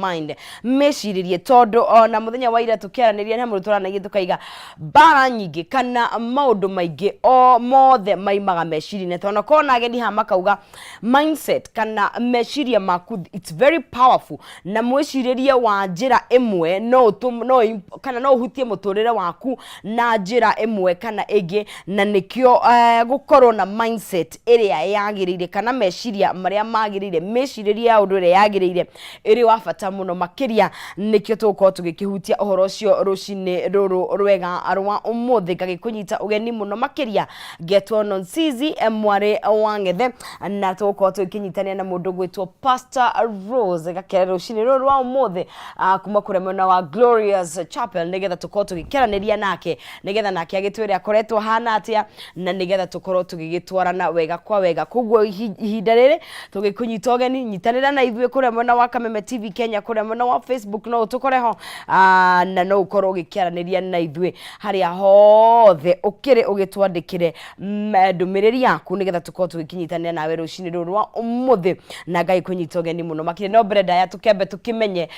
mind meciririe tondu ona muthenya wa ira tukiaraniria na murutura na tukaiga bara nyingi kana maundu maingi o mothe maimaga mecirine tona kona ageni ha makauga mindset kana meciria maku it's very powerful na mwiciririe wa njira imwe no kana no hutie muturire waku na njira imwe kana igi na nikio gukorwo na mindset iria yagirire kana meciria maria magirire meciririe ya undu iria yagirire iri wa bata muno makiria nikio tuko tugikihutia uhoro ucio rucini ruru rwega arwa umuthi ngagikunyita ugeni muno makiria getwo nonsizi mware wangethe na tuko tukinyitania na mundu gwitwo Pastor Rose gakere rucini ruru rwa umuthi kuma kure mwena wa Glorious Chapel nigetha tuko tugikeraniria nake nigetha nake agitwire akoretwo hana atia na nigetha tukorwo tugigitwarana wega kwa wega kugwo ihinda riri tugikunyita ugeni nyitanira na ithuĩ kure mwena wa Kameme TV Kenya kure mwena wa Facebook no tukoreho na no ukorwo ugikiaraniria na ithuĩ haria hothe ukire ugitwandikire ndumiriri yaku nigetha tukorwo tugikinyitania nawe rucini ruru rwa umuthi na ngai kunyita ugeni muno makire no brenda ya tukembe tukimenye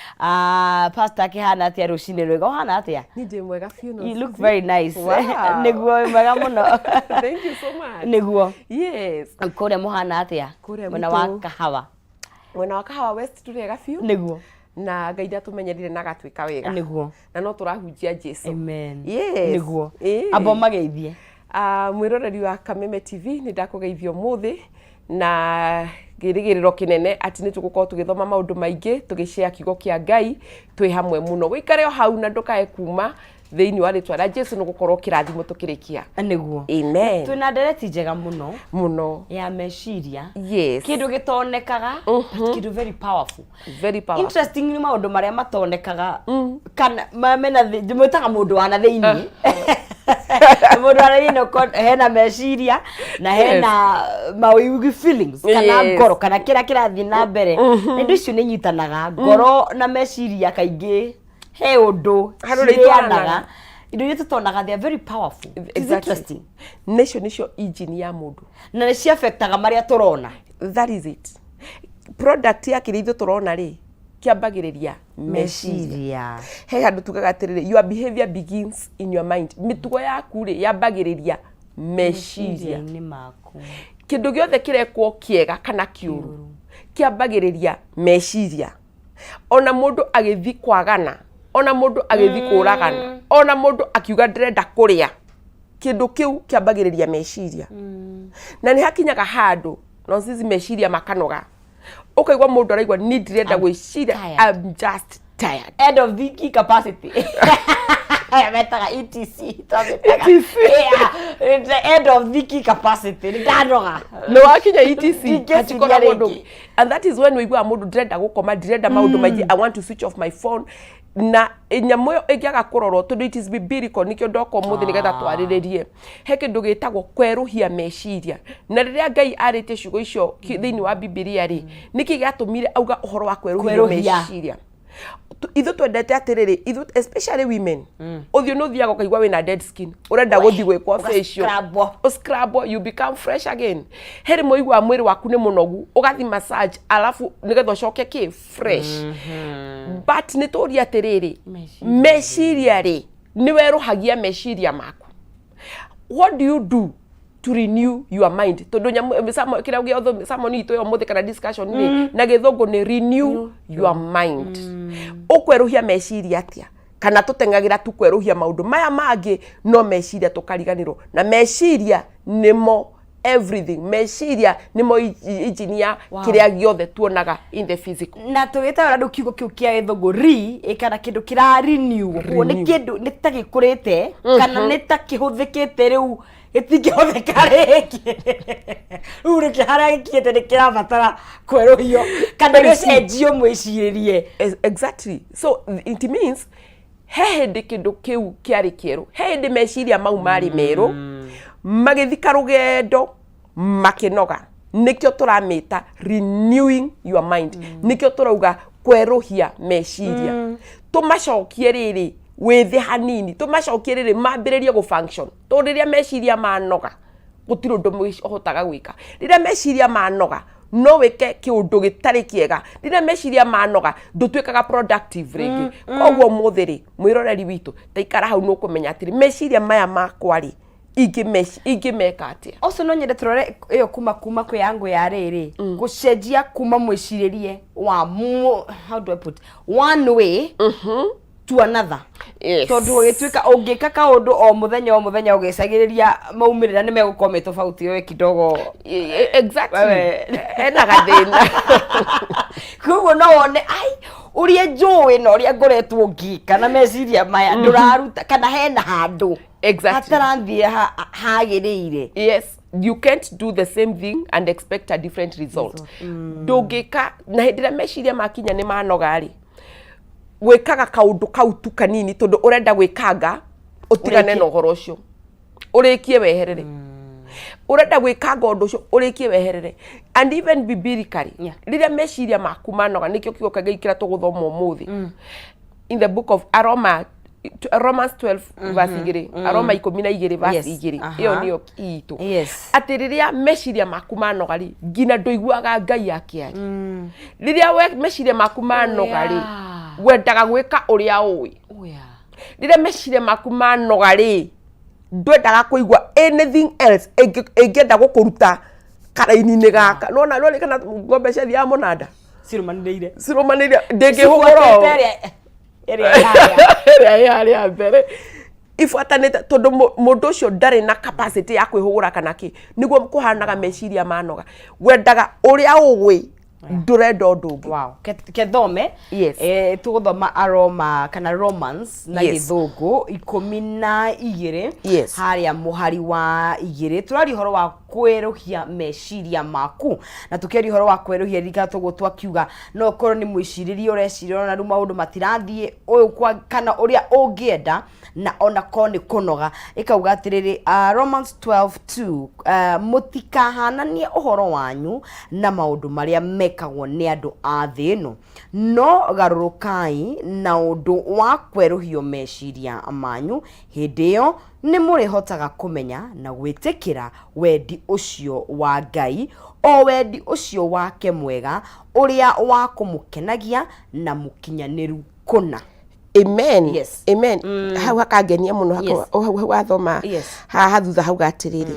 pastor akihana atia rucini rwega hana atia nije mwega fiu you look very nice wow. Niguo mwega muno thank you so much niguo yes kure muhana atia mwena wa kahawa mwena wa kahawa west turega fiu niguo na ngaida tumenyerire na gatwika wega niguo na no turahunjia Jesu amen yes niguo abo mageithie mwiroreri wa Kameme TV ni ndakugeithio muthi na girigiriro kinene ati ni tugukorwo tugithoma maundu maingi tugishare kigo kia Ngai twi hamwe muno wikare o hau na ndukae kuma thiini wa ritwa ria Jesu nugukorwo kirathimo tukirikia niguo amen twina ndereti njega muno ya meciria yes kindu gitonekaga kindu very powerful interesting ni maundu maria matonekaga kana mena ndimutaga mundu wana thiini mundu wana thiini hena meciria na hena mawiugi feelings kana ngoro kana kira kirathi na mbere ndu icio ni nyitanaga ngoro na meciria kaingi he undu harurianaga indo yetu tonaga they are very powerful exactly nicio engine ya mundu na ni cia affectaga maria turona that is it product ya kiritho turona ri kiambagiriria meciria he handu tugaga atiriri your behavior begins in your mind mitugo yaku ri yambagiriria meciria ni maku kindu giothe kirekwo kiega kana kiuru kiambagiriria meciria ona mundu agithi kwagana ona mundu agithi kuragana ona mundu akiuga ndirenda kuria kindu kiu kiambagiriria meciria na ni hakinyaga handu no sisi meciria makanoga ukaigwa mundu araigwa ni ndirenda gwiciria I'm just tired end of the capacity metaga etc end of the capacity ndanoga no wakinya etc achikora mundu and that is when we go mundu ndirenda gukoma ndirenda maundu maingi I want to switch off my phone na nyamoyo egiaga kurorwo tondu it is biblical nikyo ndoko muthi nigetha twariririe he kindu gitagwo kweruhia meciria na riria Ngai arite ciugo icio thiini wa Biblia ri niki giatumire auga uhoro wa kweruhia meciria ithu twendete atiriri ithu especially women uthio no thiaga kaigwa wina dead skin urenda guthi gwikwa facial scrub you become fresh again heri moigwa mwiri waku ni munogu ugathi massage alafu nigetha coke ki fresh but ni turia atiriri meciria ri ni weruhagia meciria maku what do you do to renew your mind tondu nyamo kira ugi otho samo ni itoyo muthi kana discussion ni na githungu ni renew your mind ukweruhia meciria atia kana tutengagira tukweruhia maundu maya mangi no meciria tukariganirwo na meciria nimo everything meciria nimo engineer kiria giothe tuonaga in the physical na tugita andu kiugo kiu kia githungu kana kindu kira renew ni kindu nitagikurite kana nitakihuthikite riu itingihũthĩka rĩngĩ rĩu rĩkĩ harĩa gĩkinyĩte nĩ kĩrabatara kwerũhio kana gĩcenjio mwĩcirĩrie exactly so it means he hĩndĩ kĩndũ kĩu kĩarĩ kĩerũ he hĩndĩ meciria mau marĩ merũ magĩthika rũgendo makĩnoga nikio turamita renewing your mind nikio turauga kweruhia meciria tumacokie riri withi hanini tumacokie riri mambiririe go function to riria meciria manoga gutiru ndu hotaga gwika riria meciria manoga no weke kiundu gitari kiega rira meciria manoga ndutwikaga productive ringi koguo muthiri mwiroreri witu taikara hau no kumenya atiri meciria maya makwa ri ingimeka atia oso no nyende turore iyo kuma kwi yangu ya riri gucenjia kuma mwiciririe wa how do I put one way to another. Yes. Tondu gitwika ungika kaundu o muthenya ugicagiriria maumirira ni megukome tofauti we kidogo. Exactly. Ena gathina. Kugo no wone ai urie njui no ria ngoretwo ngika na meciria maya nduraruta kana hena handu. Exactly. Hataranthie hagiriire. Yes. You can't do the same thing and expect a different result. Ndungika na hindira meciria makinya ni manogari. Wekaga kaundu kautu kanini tondu urenda gwikanga utigane na uhoro ucio urikie weherere urenda gwikanga undu ucio urikie weherere and even biblically riria meciria maku manoga nikio kiugo kageikira tuguthoma umuthi in the book of Romans 12 verse 2 Aroma 12 verse 2 iyo niyo kiitu ati riria meciria maku manoga ri ngina nduiguaga Ngai akiari riria we meciria maku manoga ri wendaga gwika uria uwi rire meciria maku manoga ri ndwendaga kuigua anything else ingenda gukuruta karaini-ini gaka nona noni kana ngombe cia thia monada cirumanire ndingihuguro ria mbere ifuatanite tondu mundu ucio ndari na capacity ya kwihugura kana ki niguo kuhanaga meciria manoga wendaga uria uwi ndurenda ndungi. Wow. Kethome tuguthoma Aroma kana Romans na githungu 12 haria muhari wa 2 turari horo wa kweruhia meciria maku na tukeri horo wa kweruhia rika tugutwa kiuga no korwo ni mwiciririe ureciria na ru maundu matirathie uyu kana uria ungienda na ona ko ni kunoga ikauga atiriri Romans 12:2 mutikahananie uhoro wanyu na maundu maria mekagwo ni andu a thi ino no garurukai na undu wa kweruhio meciria manyu hindi iyo ni murihotaga kumenya na gwitikira wendi ucio wa Ngai o wendi ucio wake mwega uria wa kumukenagia na mukinyaniru kuna. Amen. Yes. Amen. Hau hakangenia muno hau wathoma haha thutha hau gatiriri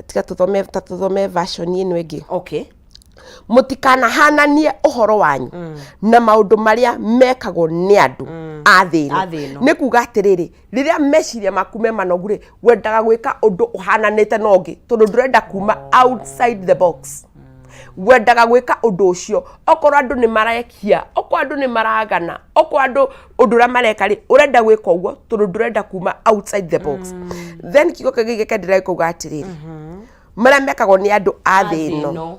tiga tuthome version ino ingi. Okay. Mutikana hananie uhoro wanyu na maundu maria mekagwo ni andu a thi ino ni kuga atiriri riria meciria maku me manogure wendaga gwika undu uhananite na ungi tondu ndurenda kuma outside the box wendaga gwika undu ucio okorwo andu ni maraekia okorwo andu ni maragana okorwo andu undu ra mareka ri urenda gwika uguo tondu ndurenda kuma outside the box then kigo kagige kendira kuga atiriri maria mekagwo ni andu a thi ino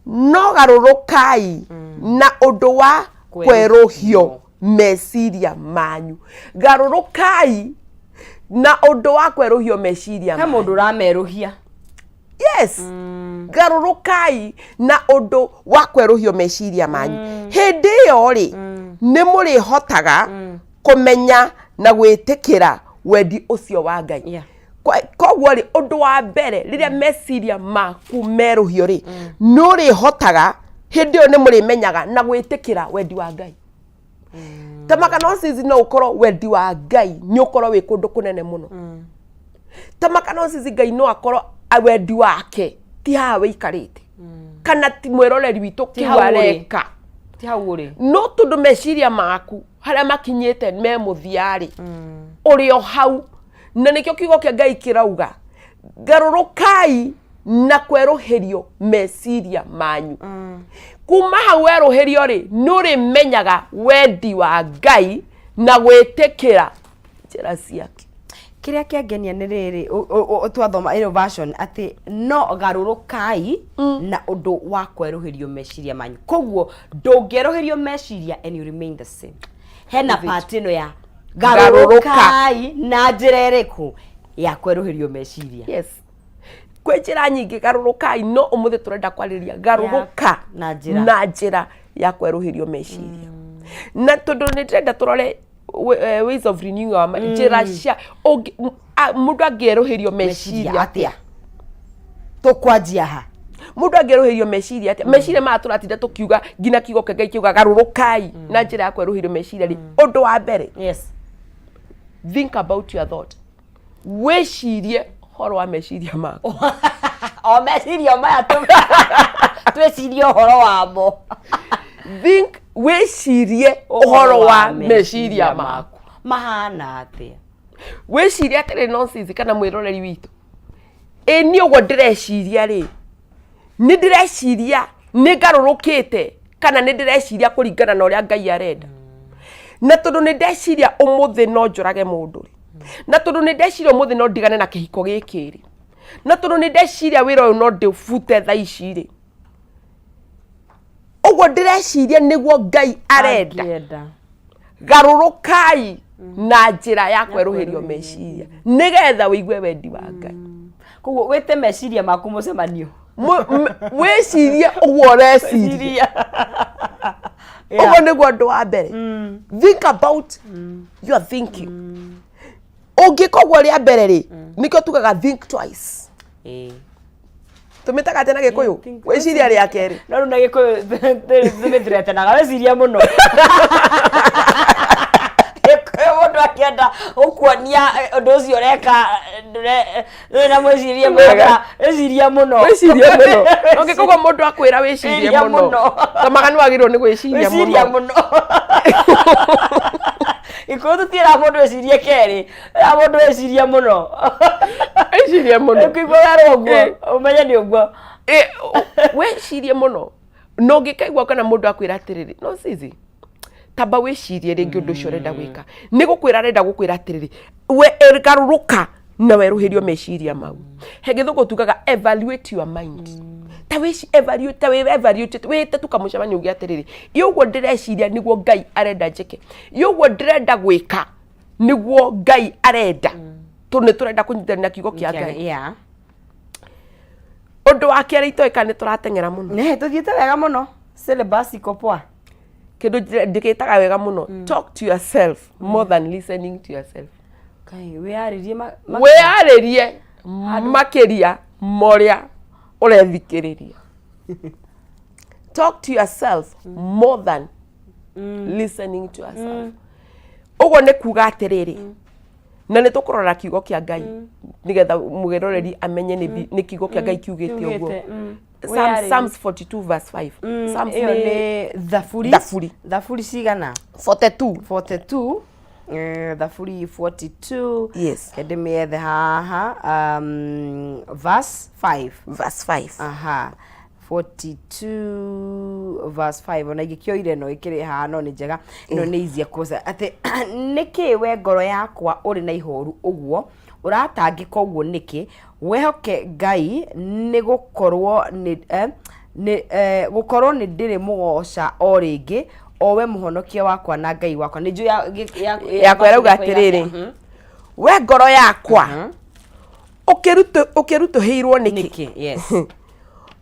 no garurukai na undu wa kweruhio meciria manyu garurukai na undu wa kweruhio meciria manyu mundu rameruhia garurukai na undu wa kweruhio meciria manyu hindi iyo ri ni muri hotaga kumenya na gwitikira wendi ucio wa Ngai koguo ri undu wa mbere riria meciria maku meruhio ri nuri hotaga hindi iyo ni muri menyaga na gwitikira wendi wa Ngai tamaka no sizi no ukoro wendi wa Ngai ni ukoro wi kundu kunene muno tamaka no sizi Ngai no akoro wendi wake ti ha wikarite kana ti mwiroreri witu kiwareka ti hau uri no tundu meciria maku haria makinyite me muthiari urio hau na nikio kiugo kia Ngai kirauga garurukai na kweruhirio meciria manyu kuma hau weruhirio ri nuri menyaga wendi wa Ngai na gwitikira njira ciake. Kiria kiangenia ni riri twathoma ino version ati no garurukai na undu wa kweruhirio meciria manyu koguo ndungeruhirio meciria and you remain the same. Hena part ino ya garurukai na njira iriku ya kweruhirio meciria. Kwe njira nyingi garurukai no umuthi turenda kwariria garuruka na njira ya kweruhirio meciria na tondu ni turenda turore ways of renewing our njira cia mundu angeruhirio meciria atia tukwanjia ha mundu angeruhirio meciria atia meciria ma turatinda tukiuga ngina kigoke ngai kiuga garurukai na njira ya kweruhirio meciria ri undu wa mbere yes think about your thought wecirie horo wa meciria maku o meciria maya twecirie horo wamo think wecirie horo wa meciria maku mahana atia wecirie atire nonsense kana mwiroreri witu ni ugo ndireciria ri ni ndireciria ni garurukite kana ni ndireciria kuringana na uria Ngai arenda na tondu ni ndeciria umuthi no njurage mundu ri na tondu ni ndeciria umuthi no ndigane na kihiko giki ri na tondu ni ndeciria wira uyu no ndifute tha ici ri ugo ndireciria niguo Ngai arenda garurukai na njira ya kweruhirio meciria nigetha wigue wendi wa Ngai koguo wete meciria maku mucemanio wecirie uguo ureciria uguo niguo ndu wa mbere think about your thinking ungikoguo ria mbere ri nikio tugaga think twice tumitaga tena gikuyu weciria ria keri no runa gikuyu tumitirete naga weciria muno mundu akienda ukuonia undu ucio reka na mwecirie mwega weciria muno ungikoguo mundu akwira wecirie muno tamaganu agirwo ni gwiciria muno iko tutira mundu wecirie keri mundu wecirie muno ukigwa yaroguo umenye ni uguo wecirie muno no ngikaigua kana mundu akwira atiriri no sisi tamba wecirie ringi undu ucio renda gwika ni gukwira renda gukwira atiriri we garuruka na weruhirio meciria mau hege thuko tugaga evaluate your mind ta weci evaluate wete tukamucemania ugi atiriri yugo ndireciria niguo Ngai arenda njike yugo ndirenda gwika niguo Ngai arenda tune turenda kunyitana kiugo kia Ngai undu wa keri itoika ni turatengera muno ne tuthiete wega muno syllabus ikopoa kindu ndikitaga wega muno talk to yourself more than listening to yourself kai wearirie makiria moria urethikiriria talk to yourself more than listening to yourself ugo ne kuga atiriri na ne tukurora kiugo kia Ngai nigetha mugiroreri amenye ni kiugo kia Ngai kiugite uguo Psalms 42 verse 5 Psalms ni thafuri cigana 42 thafuri 42 yes edemiethe haha verse 5 aha 42 verse 5 ona igikioire no ikiri hano ni njega ino ni izia kosa ati niki we ngoro yakwa uri na ihoru uguo uratangika uguo niki wehoke Ngai ni gukorwo ni ndiri mugoca o ringi o we muhonokia wakwa na Ngai wakwa ni nju ya kwera atiriri we ngoro yakwa ukirutuhirwo niki yes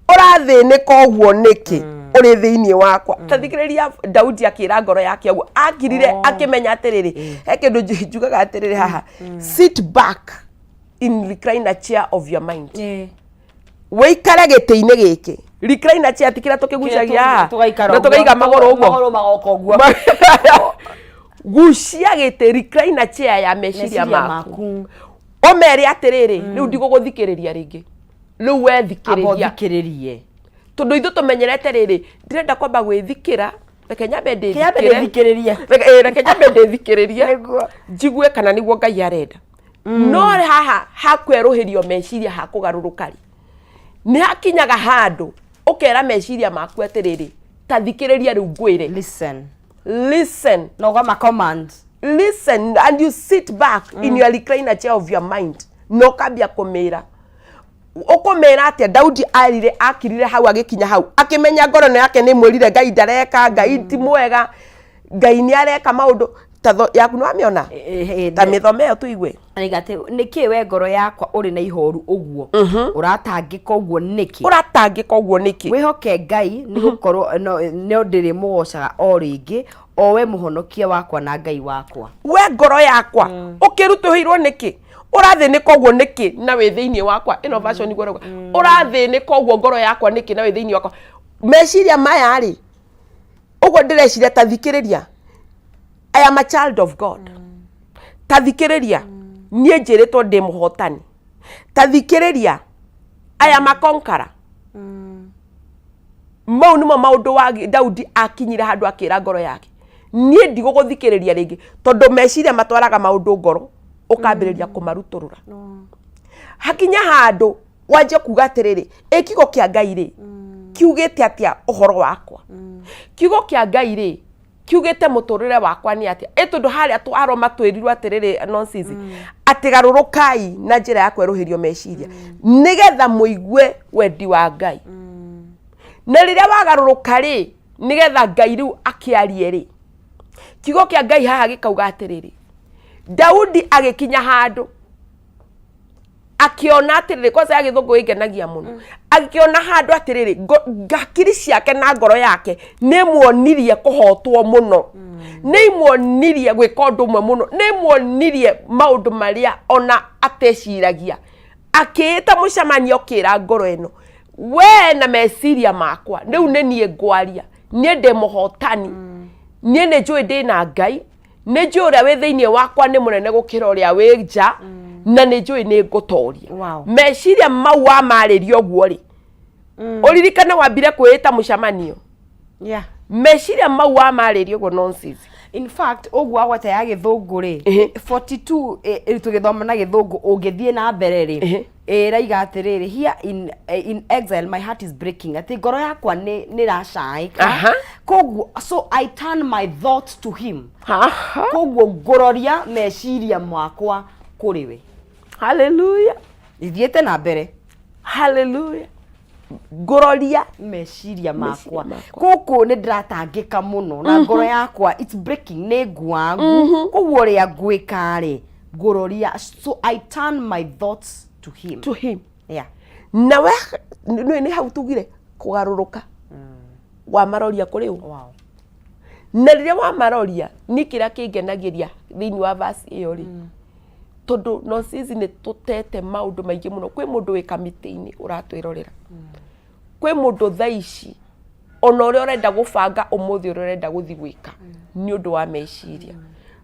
urathinika uguo niki uri thiini wakwa tathikiriria Daudi akira ngoro yake uguo akirire akimenya atiriri he kindu njugaga atiriri haha sit back in recliner chair of your mind weikare giti-ini giki recliner chair tikira tukigucagia na tukaiga magoro uguo gucia giti recliner chair ya meciria maku omeri atiriri riu ndiguguthikiriria ringi riu wethikiririe tondu ithu tumenyerete riri ndirenda kwamba gwithikira reke nyambe ndithikiririe njigue kana niguo Ngai arenda no haha hakweruhirio meciria hakugarurukari ni hakinyaga handu ukera meciria maku atiriri tathikiriria riu ngwire listen no gama command listen and you sit back in your recliner chair of your mind no kambia kumira ukomera atia Daudi arire akirire hau agikinya hau akimenya ngoro yake ni mwirire Ngai ndareka Ngai ti mwega Ngai ni areka maundu tatho yaku no amiona ta mithomeo tuigwe anigate niki we ngoro yakwa uri na ihoru uguo uratangika uguo niki wihoke Ngai ni gukorwo no ndiri mugocaga o ringi o we muhonokia wakwa na Ngai wakwa. We ngoro yakwa ukirutuhirwo niki urathinika uguo niki na we thiini wakwa ino version ni gorogwa urathinika uguo ngoro yakwa niki na we thiini wakwa meciria maya ri uguo ndireciria ta thikiriria I am a child of God ta thikiriria nie njiritwo ndi muhotani ta thikiriria I am a conqueror mau nimo maundu wa Daudi akinyira handu akira ngoro yake nie ndigũgũthikĩrĩria rĩngĩ tondu meciria matwaraga maundu ngoro ukambĩrĩria kumaruturura hakinya handu wanje kuga atiriri ikigo kia Ngai ri kiugite atia uhoro wakwa kiugo kia Ngai ri kiugite muturire wakwa ni atia tondu haria twaro matwirirwo atiriri nonsense atigarurukai na njira ya kweruhirio meciria nigetha muigue wendi wa Ngai na riria wagaruruka ri nigetha Ngai riu akiarie ri kiugo kia Ngai haha gikauga atiriri Daudi agikinya handu akiona atiriri kwanza ya githungu ingenagia muno akiona handu atiriri ngakiri ciake na ngoro yake ni muonirie kuhotwo muno ni muonirie gwika undu mwe muno ni muonirie maundu maria ona ateciragia akiita mucemanio kira ngoro eno we na meciria makwa riu ni nie ngwaria nie ndi muhotani nie ne njui ndi na Ngai ne njui uria wi thiini wakwa ni munene gukira uria wi nja na ne njui ni ngutoria meciria mau wa maririo guo ri uririkana wambire kwita mucemanio meciria mau wa maririo guo nonsense. In fact ogwo agwata ya githungu ri 42 tugithoma na githungu ungithie na mbere ri raiga atiriri here in exile my heart is breaking ati ngoro yakwa ni racaika kogwo so I turn my thoughts to him kogwo ngororia meciria makwa kuri we. Hallelujah. Ithiete na mbere. Hallelujah. Ngororia meciria makwa kuku ni ndiratangika muno na ngoro yakwa it's breaking ni ngwangu kogwo ria ngwika ri ngororia so I turn my thoughts to him yeah na we ni hau tugire kugaruruka wa maroria kuri wow na riria wa maroria ni kira kingenagiria thiini wa verse iyo ri tondu no sisi ni tutete maundu maingi muno kwi mundu wi kamiti-ini uratwirorera kwi mundu thaici ona uria urenda gubanga umuthi uria urenda guthi gwika ni undu wa meciria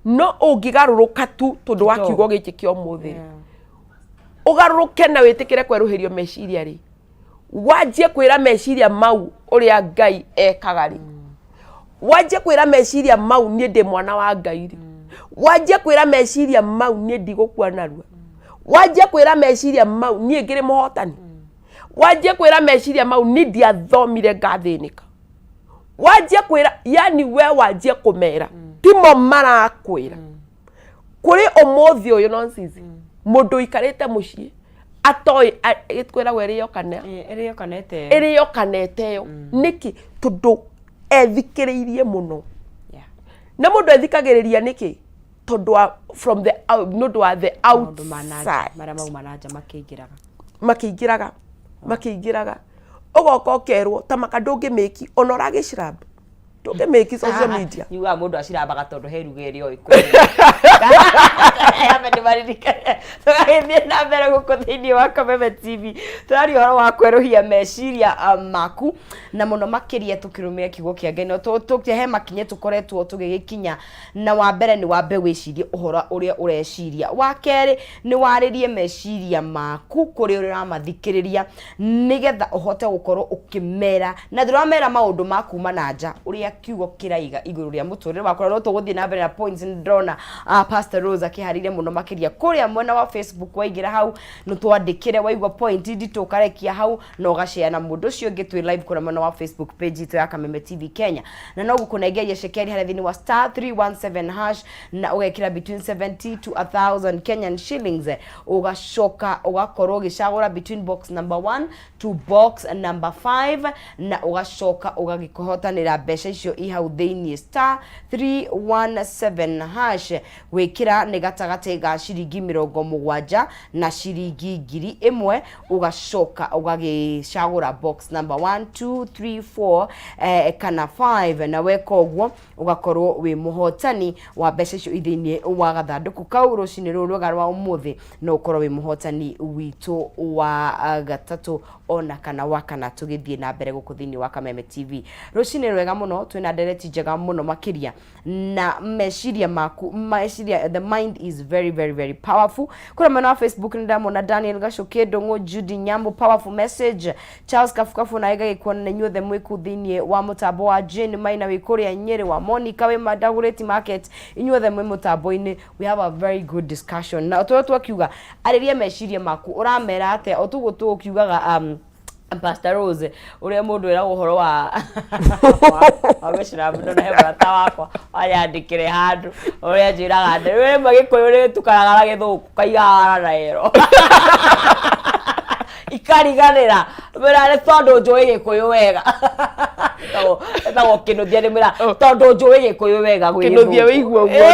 no ungigaruruka tu tondu wa kiugo giki kia umuthi ugaruruke na witikire kweruhirio meciria ri wajie kwira meciria mau uria Ngai ekaga ri wajie kwira meciria mau ni ndi mwana wa Ngai ri wajie kwira meciria mau ni ndigukua narua wajie kwira meciria mau ni ngiri muhotani wajie kwira meciria mau ni ndiathomire ngathinika wajie kwira yani we wajie kumera timo marakwira kuri umuthi uyu nonsense mundu ikarite mucii atoi itkwira weriyo kana eriyo kanete yo niki tondu ethikiriirie muno na mundu ethikagiriria niki tondu from the nundu wa the outside mara mau manaja makingiraga ugoka ukerwo ta makandungi meki ona uragicirab ndungi meki social media yuga mundu acirabaga tondu herugeri oi kwe ame ni maririka tugagithie na mbere guku thiini wa Kameme TV turari horo wa kweruhia meciria maku na muno makiria tukirumia kiugo kia Ngai no tukie he makinye tukoretwo tugigikinya na wa mbere ni wambe wicirie uhora uria ureciria wa keri ni waririe meciria maku kuri uria mathikiriria nigetha uhote gukorwo ukimera na ndiramera maundu maku mananja uria kiugo kiraiga iguru ria muturire wakora no tuguthie na mbere na points ndrona Pastor Rose akiharire muno makiria kuria mwena wa Facebook waigira hau no twandikire waigwa point ndito karekia hau no gashare na mundu cio ngitwi live kuna mwena wa Facebook page itu ya Kameme TV Kenya na no gukunegeria shekeri hare thini wa *317# na ugekira between 70 to 1000 Kenyan shillings ugashoka ugakorwo gicagura between box number 1 to box number 5 na ugashoka ugagikohotanira besha icio icio ihau thĩinĩ star 317 hash gwĩkĩra nĩ gatagate ga ciringi 70 na ciringi 1000 ugacoka ugagĩcagũra box number 1 2 3 4 kana 5 na weka ũguo ugakorwo wĩ mũhotani wa mbeca icio thĩinĩ wa gathandũkũ kau rũcinĩ rũrũ rwega rwa ũmũthĩ no ũkorwo wĩ mũhotani witũ wa gatatũ ona kana wa kana tũgĩthiĩ na mbere gũkũ thĩinĩ wa Kameme TV rũcinĩ rwega mũno twĩna ndereti njega mũno makĩria na meciria maku the mind is very very very powerful kũrĩa mwena wa Facebook nĩ ndamona Daniel Gacuki Ndung'u Judy Nyambo powerful message Charles Kafukafu na ĩgagĩkuona na inyuothe mwĩkũ thĩinĩ wa mũtambo wa Jane Maina wĩ kũrĩa Nyeri wa Monica wĩ Madagũrĩti Market inyuothe mwĩ mũtambo-inĩ we have a very good discussion na twakiuga arĩria meciria maku ũramera atĩa otugo tũkiugaga Pastor Rose uria mundu era uhoro wa wageshira mundu na hebra ta wakwa ayandikire handu uria njiraga ndewe magikuyu ri tukaragara githuku kaigara na ero ikariganira mira tondu njui gikuyu wega tago kinuthia ni mira tondu njui gikuyu wega gwi kinuthia wiguo guo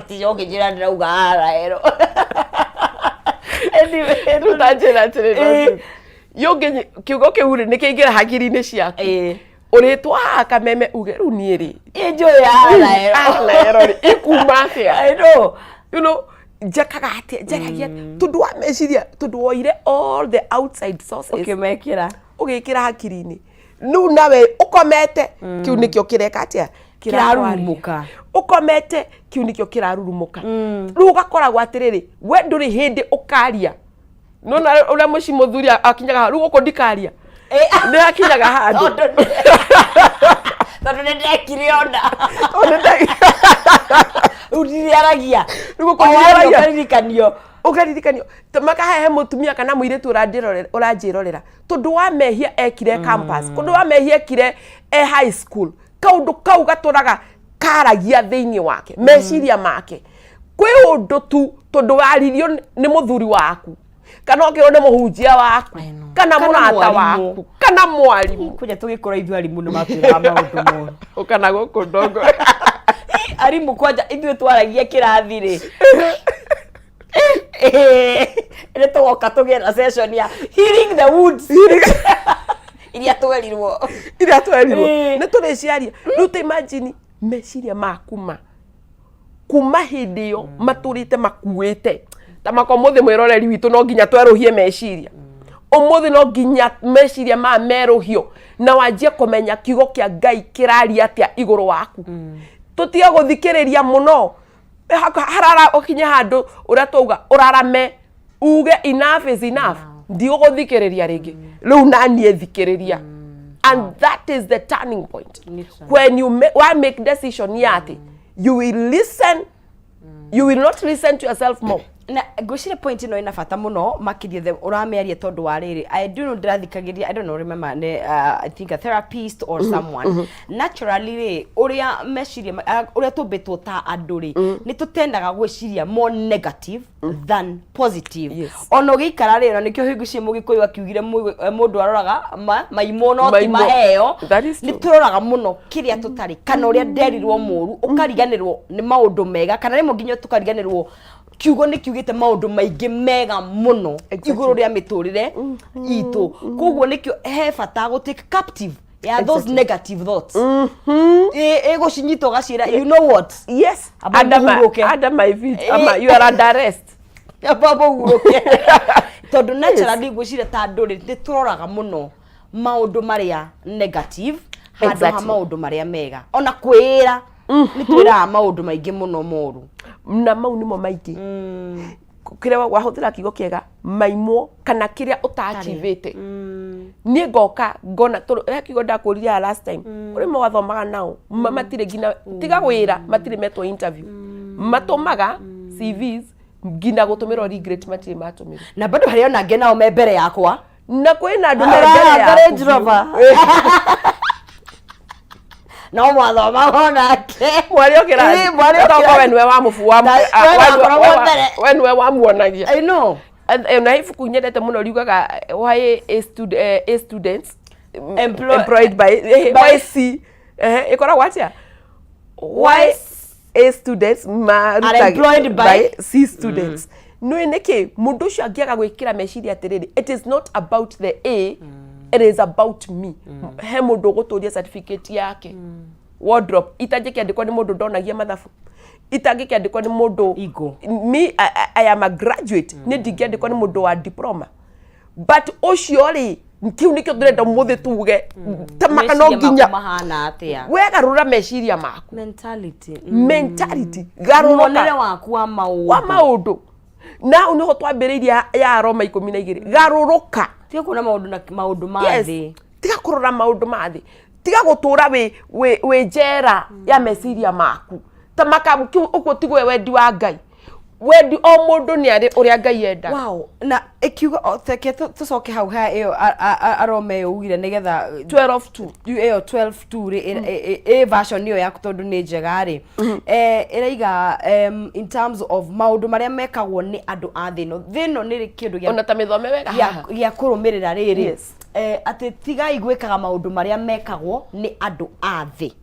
ti njira ndirauga ara ero anyway yonge kiugo kiuri nikiingira hakiri-ini ciaku uritwa Kameme uge ru nie ri injoy ala ri ikuma atia I know you know jakagia tundu wa meciria tundu woire all the outside sources ukimekira ugikira hakiri-ini nu nawe ukomete kiu nikio kireka atia kirarurumuka ukomete kiu nikio kirarurumuka ru ugakoragwo atiriri we nduri hindi ukaria nona ule muci muthuri akinyaga ru guko ndikaria ni akinyaga handu tondu ni ndekire onda udiriaragia ru guko ndiriaragia ukaririkanio makahehe mutumia kana muiritu uranjirorera tondu wa mehia ekire campus tondu wa mehia ekire high school kaundu kau gaturaga karagia thiini wake meciria make kwi undu tu tondu waririo ni muthuri waku kana okiro ni muhunjia waku kana murata waku kana mwarimu kuja tugikora ithu arimu ni matwira maundu moru ukana guku ndongo arimu kwanja ithu twaragia kirathi ri ene tugoka tugie na session ya healing the woods iria twerirwo ni turiciaria riu te imagine meciria makuma kuma hindi yo maturite makuite ta makomuthi mwiroreri witu no nginya tweruhie meciria umuthi no nginya meciria ma meruhio na wanjie kumenya kiugo kia Ngai kiraria atia iguru waku tutia guthikiriria muno harara okinya handu uria tuga urarame uge enough is enough ndio guthikiriria ringi riu nanie thikiriria and that is the turning point when you make decision yati you will listen you will not listen to yourself more na gwicire point ino ina bata muno makirie the uramearia tondu wa riri I do not ndathikagiria I don't know remember I think a therapist or someone naturally ri uria meciria uria tumbitwo ta andu ri ni tutendaga gwiciria more negative than positive ono gikara ri no nikio hingucie mugikuyu akiugire mundu aroraga maimo no ti maheo ni turoraga muno kiria tutari kana uria nderirwo muru ukariganirwo ni maundu mega kana rimwe nginyo tukariganirwo kiugo ni kiugite maundu maingi mega muno iguru ria miturire itu koguo nikio he bata go take captive those negative thoughts ego shinyito gacira you know what yes under my feet you are under arrest ababo guruke tondu naturally gwicire ta nduri ni turoraga muno maundu maria negative handu ha maundu maria mega ona kwira ni twira maundu maingi muno moru na mau nimo maingi kiria wahuthira kiugo kiega maimo kana kiria utaactivate nie ngoka ngona kiugo ndakuriria last time uri mwathomaga nao matire ngina tiga gwira matire metwo interview matumaga CVs ngina gutumirwo regret matire matumirwo na bado hari ona ngenao me mbere yakwa na kwina andu me mbere yakwa no mwathoma honake mwari okira toko wenwe wa mufu wa wenwe wa muonagia I know na ifuku nyendete muno riugaga why a students employed by YC ikoragwo atia Y A students are employed by C students no niki mundu ucio angiaga gwikira meciria atiriri it is not about the A it is about me he mundu guturia certificate yake wardrobe itangikiandikwo ni mundu ndonagia mathabu itangikiandikwo ni mundu me I am a graduate ni ndingiandikwo ni mundu wa diploma but ucio ri kiu nikio ndrenda muthi tuge tamaka no nginya mahana atia wegarura meciria maku mentality garura waku wa maundu na uniho twambiriria ya Roma 12 garuruka tiga kuna maundu mathi tiga kurora maundu mathi tiga gutura we njera ya meciria maku tamaka uko tigwe wendi wa Ngai wendi o mundu ni ari uria Ngai enda wow na ikiuga teke tucoke hau ha iyo arome ugire nigetha 12:2 iyo 12:2 ri version niyo yaku tondu ni njega ri iraiga in terms of maundu maria mekagwo ni andu a thino ni kindu gya ona ta mithome wega gya kurumirira riri ati tiga igwikaga maundu maria mekagwo ni andu a thi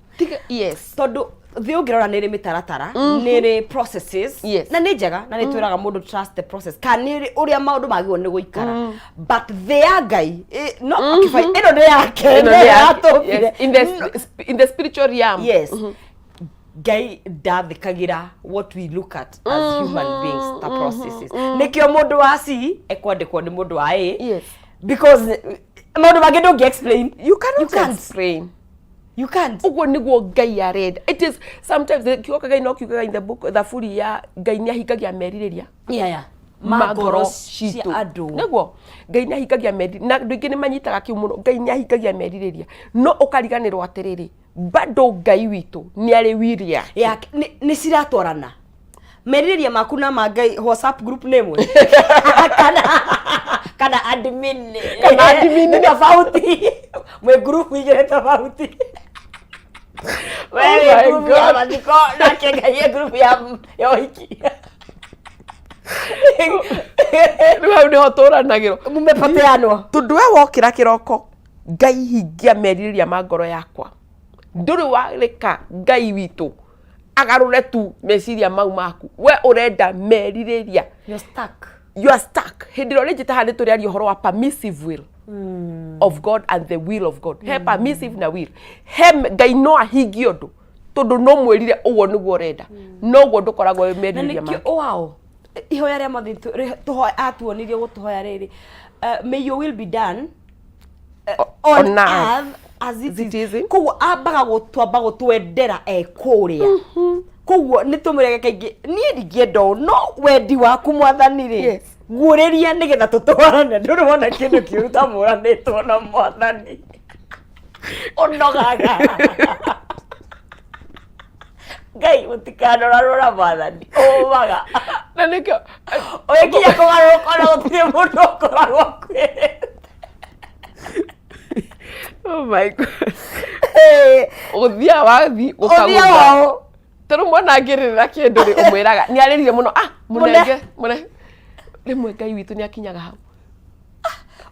yes tondu thi ungirora niri mitaratara niri processes na ni njega na ni twiraga mundu trust the process kaniri uria maundu magirwo ni guikara but their guy no akifai ino ni yake in the spiritual realm yes Ngai ndathikagira what we look at as human beings the processes nikio mundu wa C ekwandikwo ni mundu wa A because maundu magi don't explain you can't explain you can't ugo niguo Ngai arenda it is sometimes kioka Ngai no kiuga in the book the full ya Ngai ni ahikagia meririria magoro citu niguo Ngai ni ahikagia meririria na ndingi ni manyitaga kiu muno Ngai ni ahikagia meririria no ukariganirwo atiriri bado Ngai witu ni ari wiria ni ciratwarana meririria maku na Ngai WhatsApp group name kana admin ni tofauti mwe group igere tofauti wewe group ya bandiko na kenga group ya wiki Ndio ndio toranagiro mumepateanwa tundu we wokira kiroko Ngai hingia meririria magoro yakwa nduri wareka Ngai witu agarure tu meciria mau maku we urenda meririria you are stuck hindiro njita hande turi ari horo wa permissive will of God and the will of God he permissive na will he Ngai no ahingio ndu tondu no mwirire uwo niguo urenda no guo ndukoragwo meririria maku wow ihoya ria mathi tuhoya atuonirie gutuhoya riri may your will be done on earth as it is kuo abaga gutwamba gutwendera ekuria kuo nitumurege kaingi nie ndingiendo no wendi waku mwathani ri guuriria nigetha tutwarane ndurona kindu kiuruta muranitwo na mwathani onogaga Ngai utikanora mwathani obaga na nikio oyekinya kugaruka na gutire mundu ukoragwo kwirite oh my God uthia wathi ukaguta tero mwana ngirira kindu ri umwiraga ni ariririe muno munenge rimwe Ngai witu ni akinyaga hau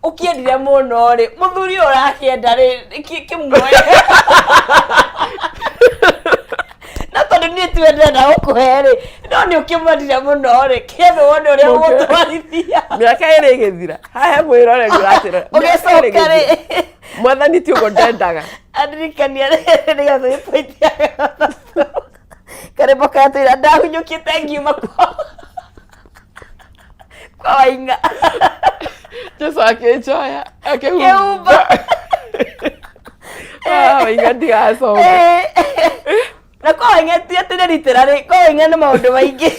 ukiendire muno ri muthuri urakienda ri kimwe na tondu ni twendera ukuhe ri no ni ukimwendire muno ri kebe wone uria gutwarithia miaka iri igithira hahe mwirore guratira ugecoka ri mwathani ti ugo ndendaga adirikania ri nigathu ipoitia karebo katira ndahunyukite ngiuma kwa wainga Jesu akejoya akehumba wainga ndigacoka na kwa wainga tiatire literary kwa wainga ni maundu maingi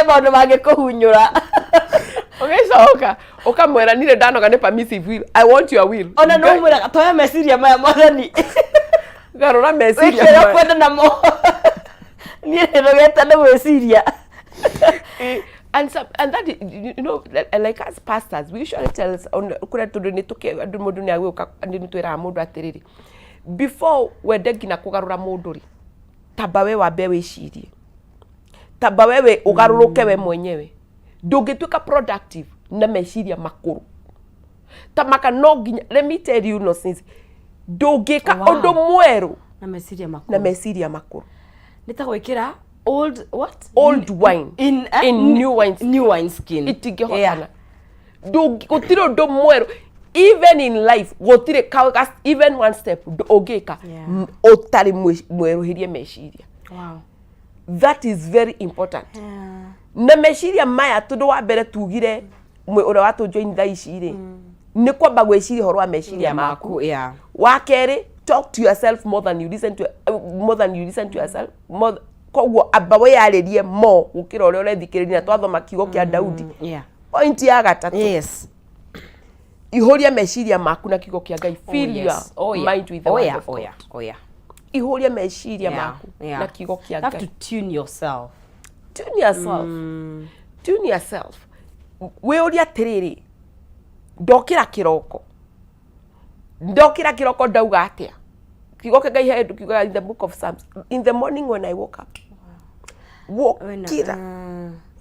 maundu mange kuhunyura ugecoka ukamwera nire ndanoga ni permissive will I want your will ona no mwira toya meciria maya mwathani garura meciria maya kwenda namo ni ndogeta na meciria and that you know like as pastors we usually tell us on kura tundu ni tuke andu mundu ni agwuka ni twira mundu atiriri before wedegi na kugarura mundu ri tamba we wambe wicirie tamba wewe ugaruruke we mwenyewe ndungituika productive na meciria makuru tamaka no nginya let me tell you no since ndungika undu mweru na meciria makuru nitagwikira old wine in new wine skin itingihotana gutire undu mweru even in life gutire even one step ungika utari mweruhirie meciria. Wow, that is very important. Na meciria maya tundu wa mbere tugire ura watu join tha ici ri ni kwamba gwiciria horo wa meciria maku. Wa keri, talk to yourself more than you listen to yourself. Koguo amba we yaririe mo gukira uria urethikiriria twathoma kiugo kia Daudi. Point ya gatatu, ihoria meciria maku na kiugo kia Ngai. Fill your mind with the word of God. Ihoria meciria maku na kiugo kia Ngai. You have to tune yourself. Tune yourself. We uria tiriri ndokira kiroko ndauga atia kiugo kia Ngai head kiugo in the book of Psalms. In the morning when I woke up,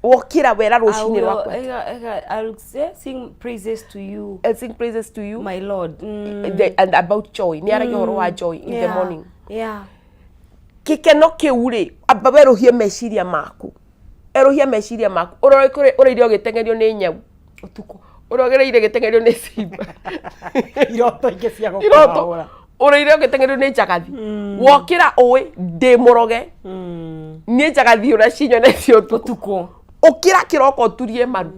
wokira wera rucini rwakwa, I'll sing praises to you. I'll sing praises to you, my Lord. And about joy. Ni ara horo wa joy in the morning. Kikeno kiuri amba weruhie meciria maku. Eruhia meciria maku. Uriire gitengerio ni nyau utuku. Urogereire gitengerio ni simba. Iroto inge cia gukora. Uriire gitengerio ni njagathi. Wokira uwi ndi muroge. Ni njagathi ura cinyo necio utuku. Ukira kiroko turie maru.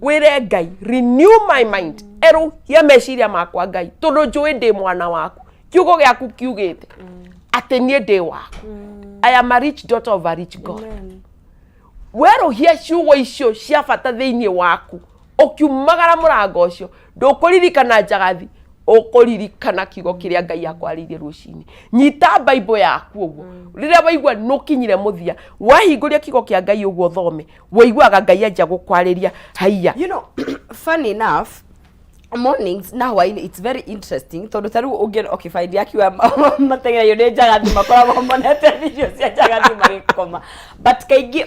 Wire Ngai, renew my mind. Eruhia meciria makwa Ngai. Tondu njui ndi mwana waku. Kiugo giaku kiugite ati nie ndi waku. I am a rich daughter of a rich God. Weruhia ciugo icio cia bata thiini waku. Ukiumagara murango ucio ndukuririkana njagathi, ukuririkana kiugo kiria Ngai akwaririe rucini. Nyita Bible yaku uguo riria waigua nukinyire muthia, wahinguria kiugo kia Ngai uguo thome, waiguaga Ngai anja gukwariria haiya. You know, funny enough, mornings now it's very interesting tondu taru ugen occupied yakiwa matengera yo ne njagathi makora monete video cia njagathi magikoma, but kaingi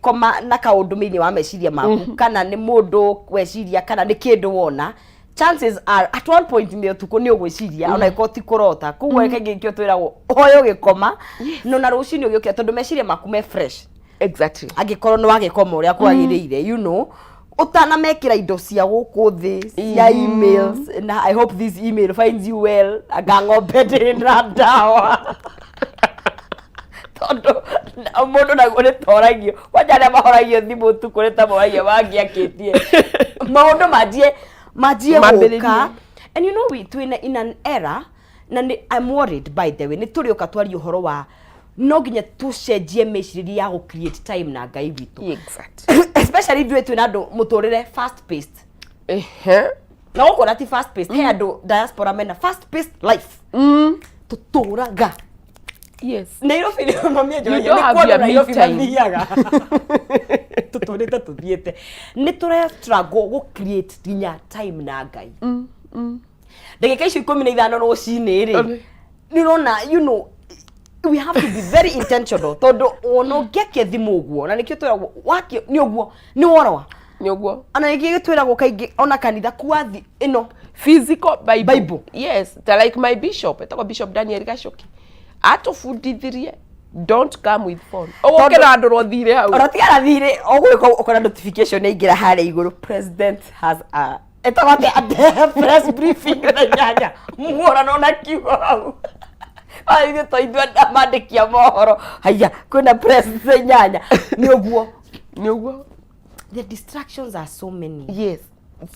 koma na kaundu mini wa meciria maku kana ni mundu weciria kana ni kindu wona, chances are at one point in the tuko ni ugwiciria ona ikoti kurota kuwe kaingi kio twiragwo oyo gikoma no na rucini ugiukia tondu meciria maku me fresh. Exactly. Agikorwo no wagikoma uria kwagiriire, you know, utana mekira indo cia guku thi cia emails, and I hope this email finds you well. Agang'ombe ndina ndawa tondu mundu naguo ni toragio wajana mahoragio thimu tuku ni ta moragia wangiakitie maundu majie guka. And you know, we in an era, na I'm worried by the way, ni turioka twari uhoro wa no nginya tucenjie meciria ya go create time na Ngai witu. Exactly. Especially if you andu muturire fast paced. Na ukora ti fast paced, he andu diaspora mena fast paced life. Tuturaga. Yes. Nairobi ni mami ajo ni kwa Nairobi mathiaga. Tuturite tuthiete. Ni ture struggle go create dinya time na Ngai. Ndagika icio 15 rucini ri. Ni rona, you know, we have to be very intentional tondu ono ngeke thimu guo na nikio twiragwo wakio ni uguo ni worwa ni uguo ana nikio twiragwo kaingi ona kanitha kwathi ino physical Bible. Yes, like my bishop, etako Bishop Daniel Gashoki atufundithirie don't come with phone. Ogokera andu rothire hau rotiara thire ogwiko ukora notification ingira hare iguru, president has a etawate a press briefing na nyanya muora nona kiugo hau. Ai to idwa mandikia mohoro haya kuna press nyanya ni uguo. The distractions are so many. Yes,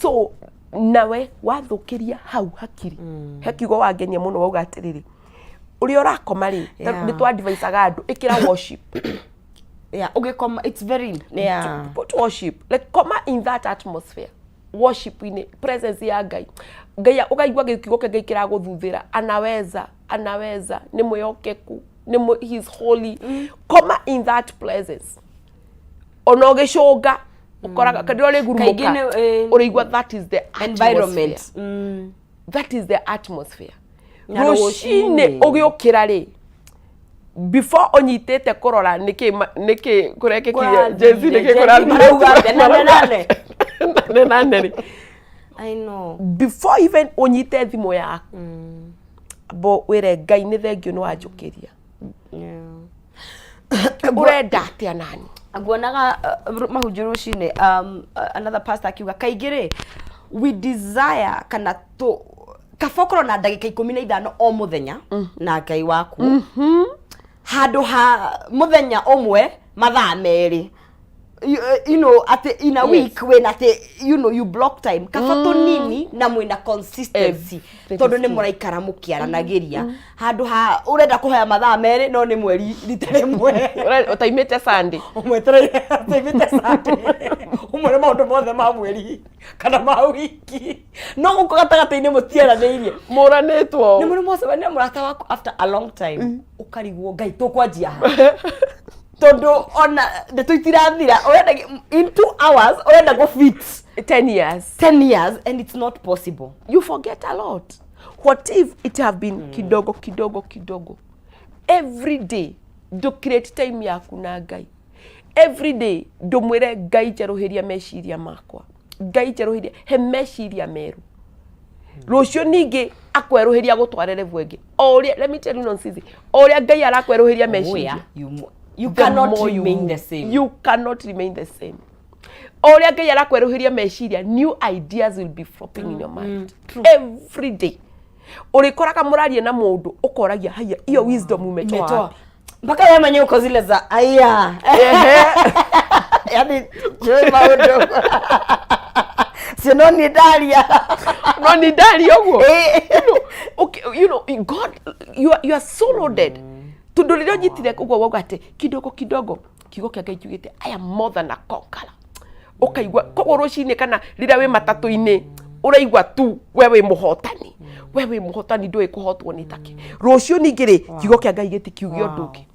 so nawe wathukiria hau hakiri hakiugo wangenia muno wauga atiriri uri urakoma ri ni twa advice andu ikira worship. Ugikoma it's very put worship, like koma in that atmosphere, worship in presence ya Ngai. Ngai ugaigwa gikiugo ke Ngai kiraguthunthira, anaweza ni muyokeku he is holy. Koma in that presence ono gicunga ukoraga kadiro ri gurumuka urigwa that is the environment. That is the atmosphere. Rucini ugiukira ri before onyitete kurora niki kurekekiria Jezi niki kurauga nane I know. Before even onyite thimo yaku. Bo were Ngai nĩ thengio nĩ wanjũkĩria. Urenda atia nani? Nguonaga mahunjũ rũcinĩ another pastor akiuga kaingĩ we desire kana to kabokorwo na ndagĩka 15 o mũthenya na Ngai waku handũ ha mũthenya ũmwe mathaa merĩ. You know, in a week when you block time kafato nini na mwina consistency tondu ni muraikara mukiaranagiria handu ha urenda kuhoya mathaa mere no ni mweri rita rimwe utaimite Sunday umwetere utaimite Sunday umwe maundu mothe ma mweri kana ma wiki no guko gatagata-ini mutiaraniirie muranitwo ni muri mose ni murata waku after a long time ukarigwo Ngai tukwanjia Todo ona the tuitirathira orenda in 2 hours orenda go fit 10 years 10 years and it's not possible. You forget a lot. What if it have been kidogo every day do create time yaku na Ngai every day do mwire Ngai jeroheria meciria makwa Ngai jeroheria he meciria meru Rocio ningi akweroheria gutwarere vwenge oria let me tell you nonsense oria Ngai arakweroheria meciria you cannot remain the same. You cannot remain the same. Oria Ngai arakweroheria meciria, new ideas will be flopping in your mind. Every day. Urikoraga murarie na mundu ukoragia haya iyo wisdom umetoa. Mpaka wewe mwenyewe uko zile za aya. Yaani je maundu. Sino ni dalia. No ni dalia ugo. Okay, you know God you are so loaded. Tuduliro jitire kugwa wagate kidogo kigo kia Ngai kigite I am more than a conqueror. Ukaigwa kogo rucine kana rira we matatu-ini uraigwa tu wewe muhotani ndwe kuhotwo ni taki rucio ningire kigo kia Ngai giti kiugio nduki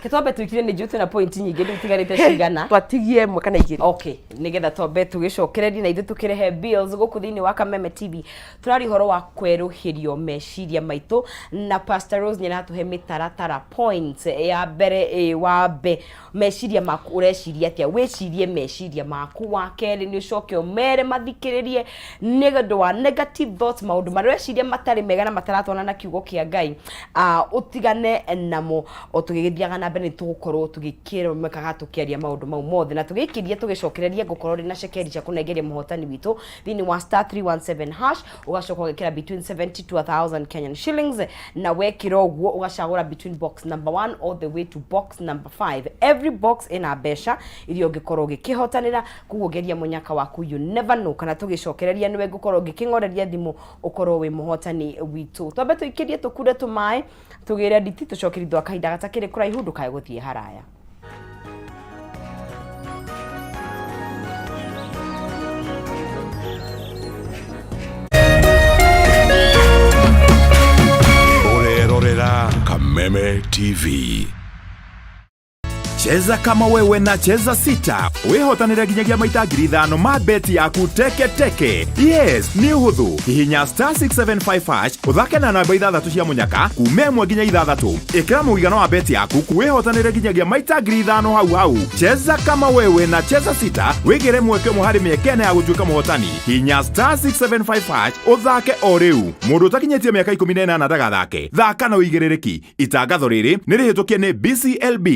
Ketwambe twikire ni jutu na point nyingi ndutigarite cigana twatigie mwe kana igiri. Okay, nigetha twambe tugicokereria na ithu tukirehe bills guku thiini wa Kameme TV. Turari horo wa kweruhirio meciria maitu na Pastor Rose nyina tuhe mitaratara points ya mbere wambe meciria maku ureciria atia wecirie meciria maku wa keri ni ucoke umere mathikiririe nigetho wa negative thoughts maundu mari weciria matari mega na mataratwana na kiugo kia Ngai utigane namo otugigithiaga na mbere tugukorwo tugikira mekaga tukiaria maundu mau mothe na tugikiria tugicokereria gukorwo rina shekeri cia kunegeria muhotani witu thini wa *317 hash ugacoka ugikira between 70 to 1000 Kenyan shillings na wekira uguo ugacagura between box number 1 all the way to box number 5 every box ina besha irio ungikorwo ugikihotanira kugugeria munyaka waku you never know kana tugicokereria niwe gukorwo ugiking'oreria thimu ukorwo wi muhotani witu twambe tuikirie tukure tumai tugire nditi tucokerithwa kahinda gatakire kuraihu ndukae guthie haraya. Urerorera Kameme TV. Cheza kama wewe na cheza sita. Wihotanire nginyagia maita 5,000 ma beti yaku teke. Yes, ni uhuthu. Hihinya *675 hash uthake na namba 6 cia munyaka kume mwe nginya 6. Ikira muigano wa beti yaku kuwihotanire nginyagia maita 5,000 hau. Cheza kama wewe na cheza sita. Wigire mweke muhari miekene ya gutuika muhotani. Hihinya *675 hash uthake o riu. Mundu utakinyetie miaka 18 ndagathake. Thaka na uigirereki. Itangatho riri ni rihitukie ni BCLB.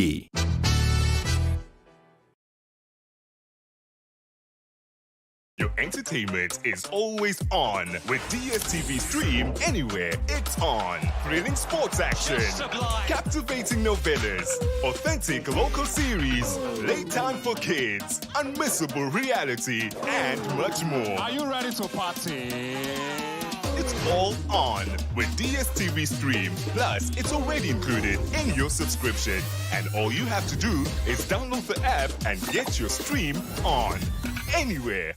Your entertainment is always on with DSTV Stream. Anywhere, it's on. Thrilling sports action, captivating novellas, authentic local series, late time for kids, unmissable reality, and much more. Are you ready to party? It's all on with DSTV Stream. Plus, it's already included in your subscription. And all you have to do is download the app and get your stream on. Anywhere.